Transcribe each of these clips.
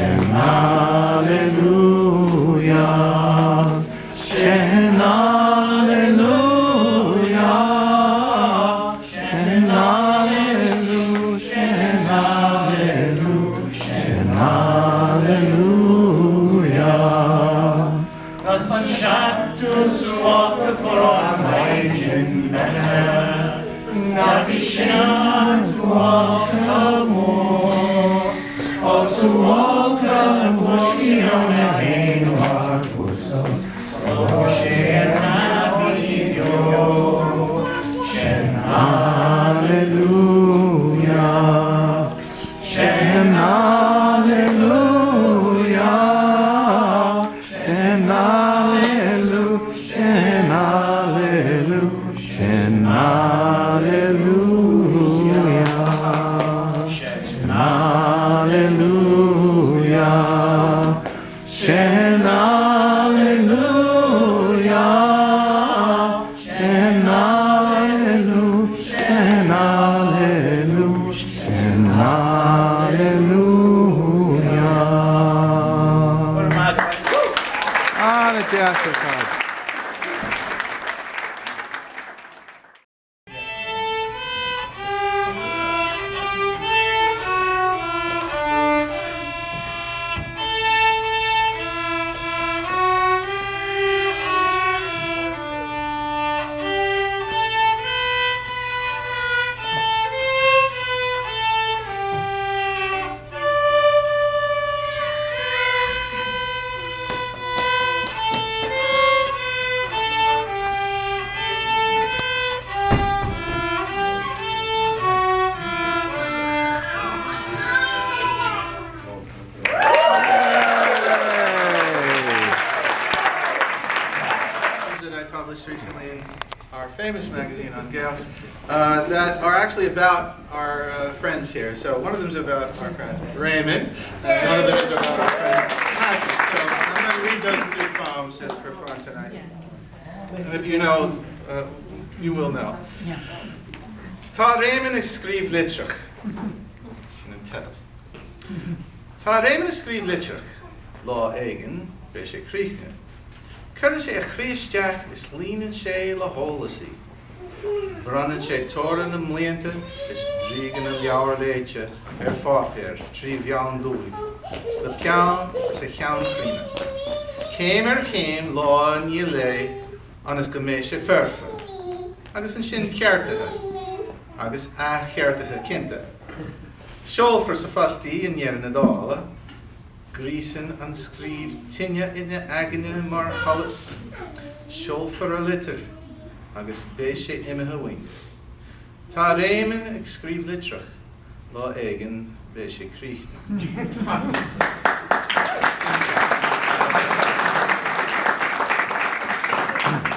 Shem Recently in our famous magazine on Ghaeilge that are actually about our friends here. So one of them is about our friend Raymond, and one of them is about our friend Patrick. So I'm going to read those two poems just for fun tonight. And if you know, you will know. Tá Raymond ag scríb litreach. Sin an tell. Tá Raymond ag scríb litreach. Lá éigen, be sé críochne. Curran sé a chríisteach is líonann sé le hólasí. Bhranann sé tóra na mblianta is drígan na leabhar léite fápéir trí bheann dúi. Le peann is a cheann críne. Céim céim lá ní lé agus go mé sé ferfa. Agus an sin ceartathe. Agus a cheartathe cinnte. Seolfar sa fastí in dhearan na dála. Grísan an scríb tinne ina aganine mar hallas, seolfar a litir, agus bé sé imethe wing. Tá Raymond ag scríb litreach, lá éigen bé sé críochne.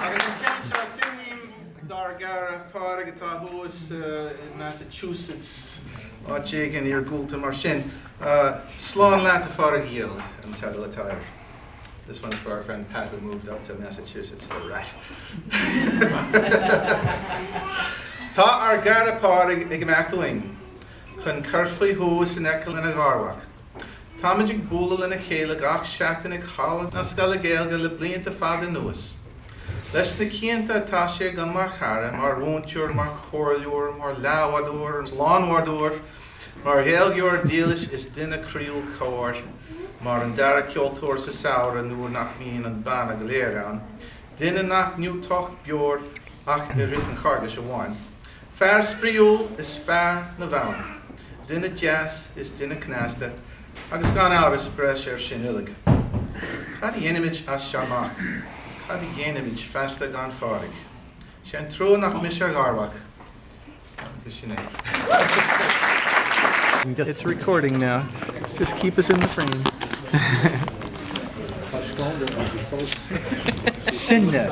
Agus an ceann seo tinníim dar gara pára atá thuas in Massachusetts áit an ar gúlta mar sin. Slán leat a far a Ghaeilge an tedal attire. This one's for our friend Pat who moved up to Massachusetts, the rat. Tá ar gara pára ag imeachta wing, chun curflaí thuas in eiceil in a gharmhach. Táimid ag búla in a chéile ach seachtain ag chala na Scoil Ghaeilge le blianta fada nuas. Leis na cinnta atá sé gan mar chara, mar rúntúir, mar chorleúir, mar leabhadúir, slánhadúir, mar Ghaeilgeoir dílis is duine críol cóir, mar an dara ceoltóir sa saoire nuair nach míon an banna go léir ann. Duine nach nniutocht beor ach I rith an chargas amháin. Fear spríúil is fear na bhain. Duine jazz is duine cnásta, agus gan áras breis sin uilig. Cad dhéanamid as seamach, cad dhéanamid festa gan fárig. Sé an trú nach mis a garbach. It's recording now. Just keep us in the frame. Sinne.